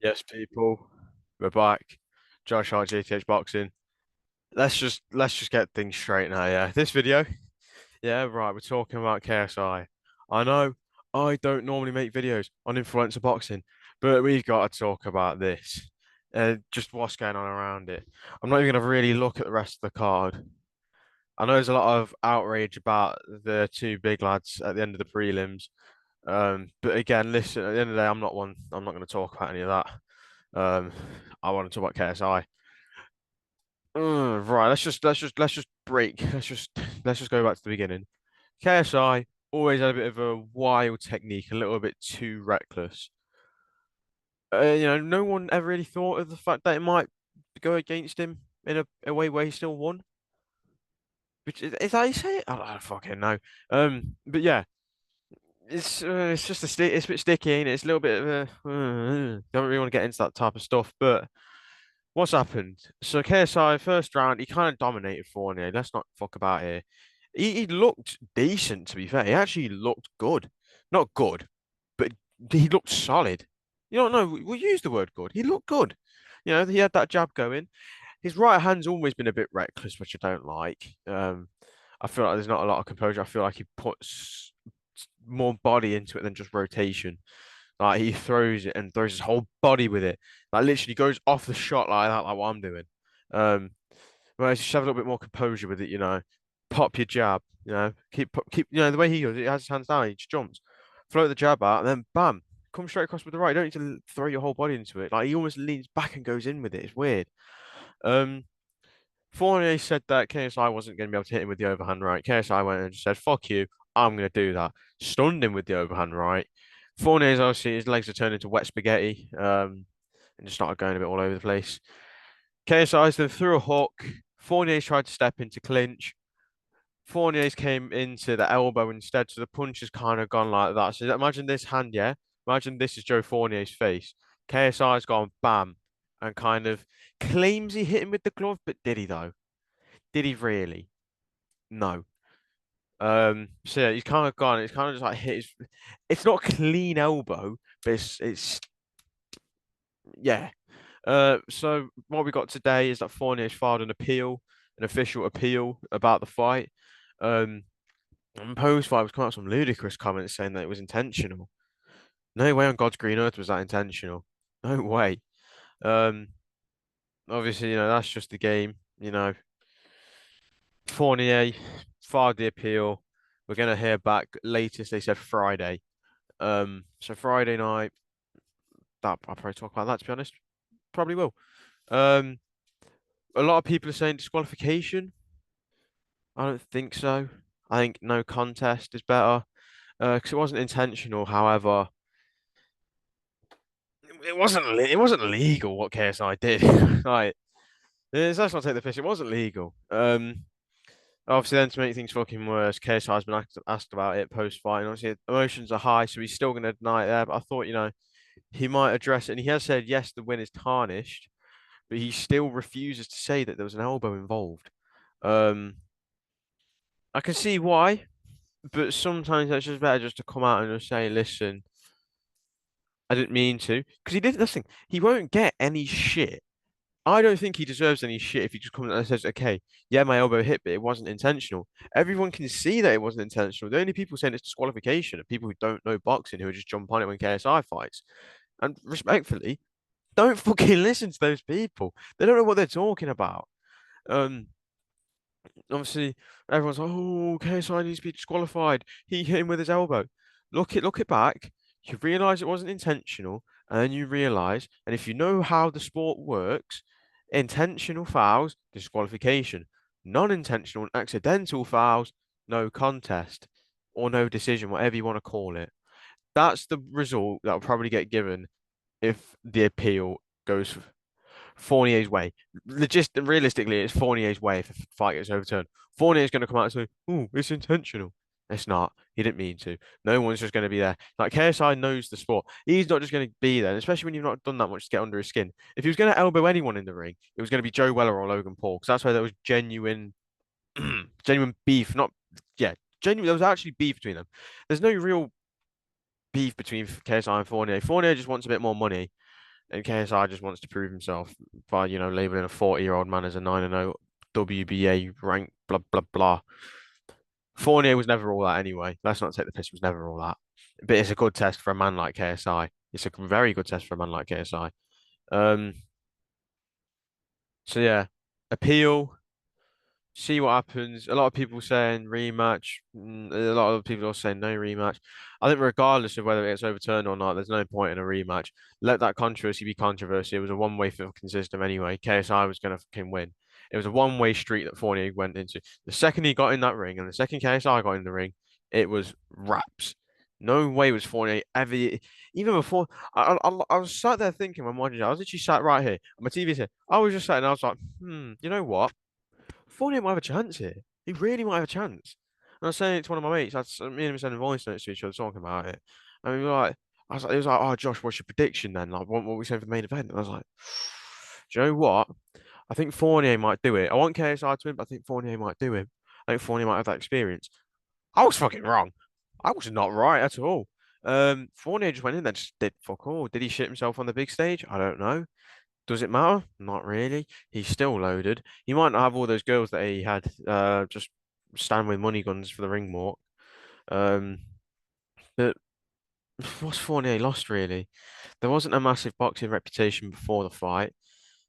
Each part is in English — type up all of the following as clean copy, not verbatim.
Yes, people, we're back. Josh R GTH Boxing. Let's just get things straight now. Yeah, this video. Yeah, right. We're talking about KSI. I know I don't normally make videos on influencer boxing, but we've got to talk about this. Just what's going on around it. I'm not even gonna really look at the rest of the card. I know there's a lot of outrage about the two big lads at the end of the prelims. But again, listen. At the end of the day, I'm not one. I'm not going to talk about any of that. Um, I want to talk about KSI. Right, let's just break. Let's just go back to the beginning. KSI always had a bit of a wild technique, a little bit too reckless. No one ever really thought of the fact that it might go against him in a way where he still won. Which is that how you say it? I don't fucking know. But yeah, it's just it's a bit sticky, and it's a little bit of a don't really want to get into that type of stuff, but. What's happened? So KSI first round, he kind of dominated Fournier. Let's not fuck about here. He looked decent, to be fair. He actually looked good. Not good, but he looked solid. You don't know. We'll use the word good. He looked good. He had that jab going. His right hand's always been a bit reckless, which I don't like. I feel like there's not a lot of composure. I feel like he puts more body into it than just rotation. Like he throws it and throws his whole body with it. Like literally goes off the shot like that, like what I'm doing. Um, whereas you should have a little bit more composure with it, Pop your jab, keep, the way he goes, he has his hands down, he just jumps, float the jab out, and then bam, come straight across with the right. You don't need to throw your whole body into it. Like he almost leans back and goes in with it. It's weird. Um, Fournier said that KSI wasn't going to be able to hit him with the overhand right. KSI went and just said, "Fuck you, I'm going to do that." Stunned him with the overhand right. Fournier's obviously his legs are turned into wet spaghetti, and just started going a bit all over the place. KSI's then threw a hook. Fournier's tried to step into clinch. Fournier's came into the elbow instead, so the punch has kind of gone like that. So imagine this hand, yeah. Imagine this is Joe Fournier's face. KSI's gone bam, and kind of claims he hit him with the glove, but did he though? Did he really? No. So yeah, he's kind of gone. It's kind of just like hit his. It's not a clean elbow, but it's yeah. So what we got today is that Fournier's filed an appeal, an official appeal about the fight. Um, and post-fight was coming out with some ludicrous comments saying that it was intentional. No way on God's green earth was that intentional. No way. Um, Obviously, that's just the game. Fournier filed the appeal. We're gonna hear back latest. They said Friday. So Friday night, that I'll probably talk about that to be honest. Probably will. Um, a lot of people are saying disqualification. I don't think so. I think no contest is better. Because it wasn't intentional. However, it wasn't legal what KSI did. Like, let's not take the piss. It wasn't legal. Obviously, then to make things fucking worse, KSI has been asked about it post fight, and obviously emotions are high, so he's still going to deny it there. But I thought, he might address it, and he has said yes, the win is tarnished, but he still refuses to say that there was an elbow involved. Um, I can see why, but sometimes it's just better just to come out and just say, "Listen, I didn't mean to," because he did. Listen, he won't get any shit. I don't think he deserves any shit if he just comes out and says, "Okay, yeah, my elbow hit, but it wasn't intentional." Everyone can see that it wasn't intentional. The only people saying it's disqualification are people who don't know boxing, who just jump on it when KSI fights. And respectfully, don't fucking listen to those people. They don't know what they're talking about. Um, Obviously, everyone's like, "Oh, KSI needs to be disqualified. He hit him with his elbow." Look it back. You realize it wasn't intentional, and then you realize, and if you know how the sport works, intentional fouls, disqualification. Non-intentional and accidental fouls, no contest or no decision, whatever you want to call it. That's the result that will probably get given if the appeal goes Fournier's way. Realistically, it's Fournier's way if the fight gets overturned. Fournier's going to come out and say, "Oh, it's intentional." It's not. He didn't mean to. No one's just going to be there. Like KSI knows the sport. He's not just going to be there, especially when you've not done that much to get under his skin. If he was going to elbow anyone in the ring, it was going to be Joe Weller or Logan Paul, because that's where there was genuine, genuine beef. Not, yeah, genuine. There was actually beef between them. There's no real beef between KSI and Fournier. Fournier just wants a bit more money. and KSI just wants to prove himself by, labeling a 40-year-old man as a 9-0 WBA rank, blah blah blah. Fournier was never all that anyway. Let's not take the piss. He was never all that. But it's a good test for a man like KSI. It's a very good test for a man like KSI. Um, so yeah, appeal. See what happens. A lot of people saying rematch. A lot of people are saying no rematch. I think regardless of whether it gets overturned or not, there's no point in a rematch. Let that controversy be controversy. It was a one-way fucking system anyway. KSI was gonna fucking win. It was a one-way street that Fournier went into. The second he got in that ring and the second KSI got in the ring, it was wraps. No way was Fournier ever. Even before, I was sat there thinking when watching it. I was literally sat right here. My TV's here. I was just sat and I was like, you know what? Fournier might have a chance here. He really might have a chance. And I was saying it to one of my mates. Me and him sending voice notes to each other talking about it. And we were like, it was like, oh, Josh, what's your prediction then? Like, what we saying for the main event? And I was like, do you know what? I think Fournier might do it. I want KSI to win, but I think Fournier might do him. I think Fournier might have that experience. I was fucking wrong. I was not right at all. Fournier just went in there, just did fuck all. Did he shit himself on the big stage? I don't know. Does it matter? Not really. He's still loaded. He might not have all those girls that he had just stand with money guns for the ring walk. Um, but what's Fournier lost really? There wasn't a massive boxing reputation before the fight.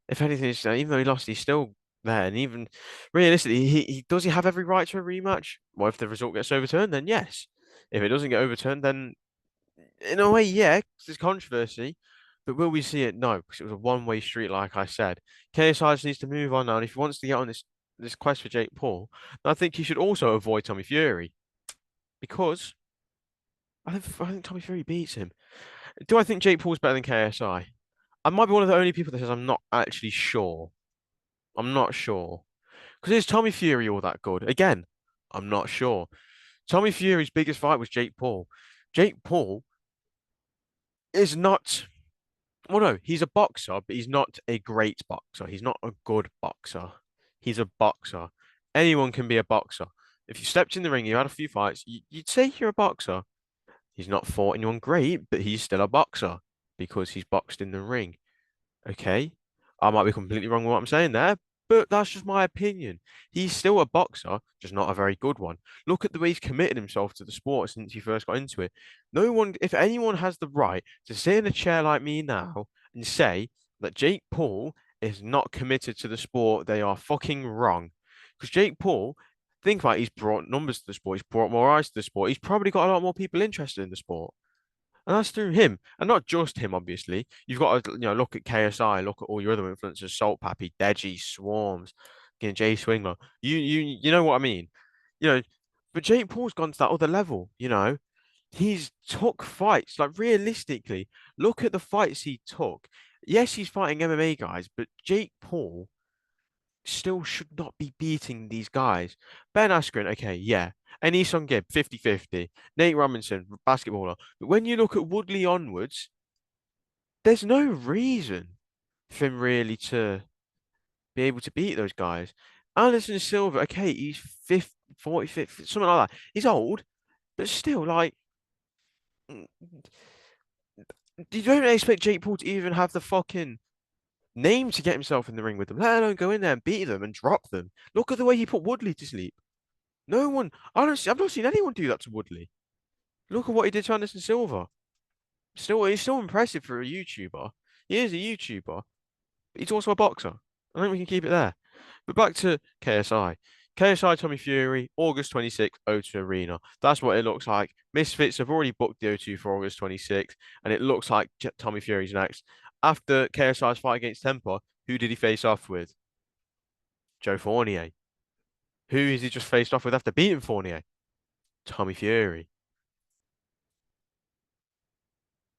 If anything, even though he lost, he's still there. And even realistically, he does he have every right to a rematch? Well, if the result gets overturned, then yes. If it doesn't get overturned, then in a way, yeah, 'cause there's controversy. But will we see it? No, because it was a one-way street, like I said. KSI just needs to move on now. And if he wants to get on this quest for Jake Paul, I think he should also avoid Tommy Fury because I think Tommy Fury beats him. Do I think Jake Paul's better than KSI? I might be one of the only people that says I'm not actually sure. I'm not sure. Because is Tommy Fury all that good? Again, I'm not sure. Tommy Fury's biggest fight was Jake Paul. Jake Paul is not. Well, no, he's a boxer, but he's not a great boxer. He's not a good boxer. He's a boxer. Anyone can be a boxer. If you stepped in the ring, you had a few fights, you'd say you're a boxer. He's not fought anyone great, but he's still a boxer because he's boxed in the ring. Okay. I might be completely wrong with what I'm saying there, but that's just my opinion. He's still a boxer, just not a very good one. Look at the way he's committed himself to the sport since he first got into it. No one, if anyone has the right to sit in a chair like me now and say that Jake Paul is not committed to the sport, they are fucking wrong. Because Jake Paul, think about it, he's brought numbers to the sport, he's brought more eyes to the sport, he's probably got a lot more people interested in the sport. And that's through him, and not just him. Obviously, you've got to look at KSI, look at all your other influencers, Salt Pappy, Deji, Swarms, Jay Swingler. You know what I mean? You know, but Jake Paul's gone to that other level. He's took fights. Like realistically, look at the fights he took. Yes, he's fighting MMA guys, but Jake Paul still should not be beating these guys. Ben Askren, okay, yeah. And Eson Gibb, 50-50. Nate Robinson, basketballer. But when you look at Woodley onwards, there's no reason for him really to be able to beat those guys. Anderson Silva, okay, he's 50, 40, 50, something like that. He's old, but still, like, mm, you don't expect Jake Paul to even have the fucking name to get himself in the ring with them, let alone go in there and beat them and drop them. Look at the way he put Woodley to sleep. No one, I've not seen anyone do that to Woodley. Look at what he did to Anderson Silva. He's still impressive for a YouTuber. He is a YouTuber, but he's also a boxer. I think we can keep it there. But back to KSI. KSI Tommy Fury, August 26th, O2 Arena. That's what it looks like. Misfits have already booked the O2 for August 26th, and it looks like Tommy Fury's next. After KSI's fight against Temper, who did he face off with? Joe Fournier. Who is he just faced off with after beating Fournier? Tommy Fury.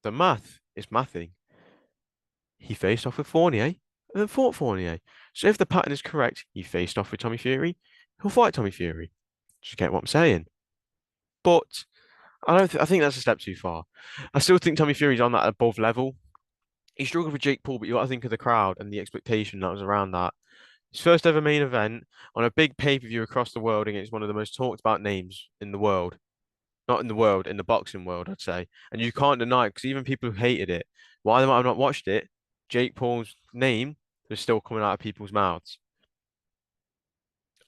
The math is mathing. He faced off with Fournier and then fought Fournier. So if the pattern is correct, he faced off with Tommy Fury, he'll fight Tommy Fury. Just get what I'm saying. But I think that's a step too far. I still think Tommy Fury's on that above level. He struggled with Jake Paul, but you got to think of the crowd and the expectation that was around that. His first ever main event on a big pay-per-view across the world against one of the most talked about names in the world. Not in the world, in the boxing world, I'd say. And you can't deny it because even people who hated it, why they might have not watched it, Jake Paul's name was still coming out of people's mouths.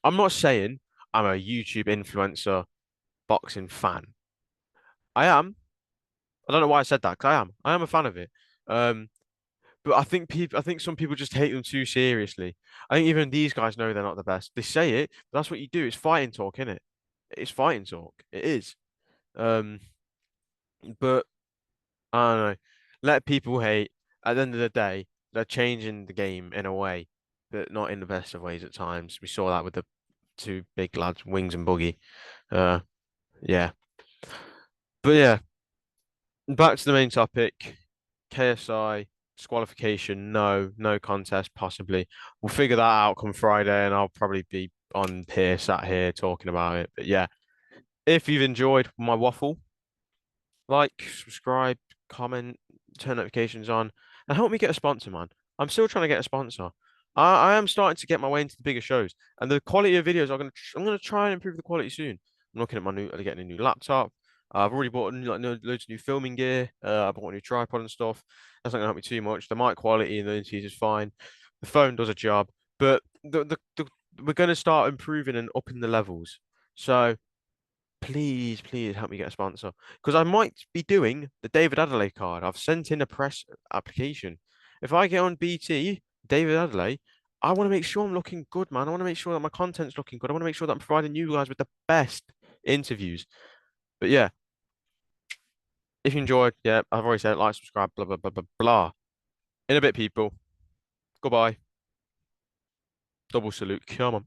I'm not saying I'm a YouTube influencer boxing fan. I am. I don't know why I said that because I am. I am a fan of it. Um, but I think some people just take them too seriously. I think even these guys know they're not the best. They say it, but that's what you do. It's fighting talk, isn't it? It's fighting talk. It is. Um, but I don't know. Let people hate. At the end of the day, they're changing the game in a way, but not in the best of ways at times. We saw that with the two big lads, Wings and Buggy. Uh, yeah. But yeah, back to the main topic. KSI disqualification. No, no contest, possibly. We'll figure that out come Friday, and I'll probably be on here, sat here talking about it. But yeah, if you've enjoyed my waffle, like, subscribe, comment, turn notifications on, and help me get a sponsor, man. I'm still trying to get a sponsor. I am starting to get my way into the bigger shows, and the quality of videos I'm gonna try and improve the quality soon. I'm looking at my new getting a new laptop. I've already bought loads of new filming gear. I bought a new tripod and stuff. That's not gonna help me too much. The mic quality and the interviews is fine. The phone does a job, but we're gonna start improving and upping the levels. So please, please help me get a sponsor because I might be doing the David Adelaide card. I've sent in a press application. If I get on BT, David Adelaide, I want to make sure I'm looking good, man. I want to make sure that my content's looking good. I want to make sure that I'm providing you guys with the best interviews. But yeah, if you enjoyed, yeah, I've already said it, like, subscribe, blah, blah, blah, blah, blah. In a bit, people. Goodbye. Double salute. Come on.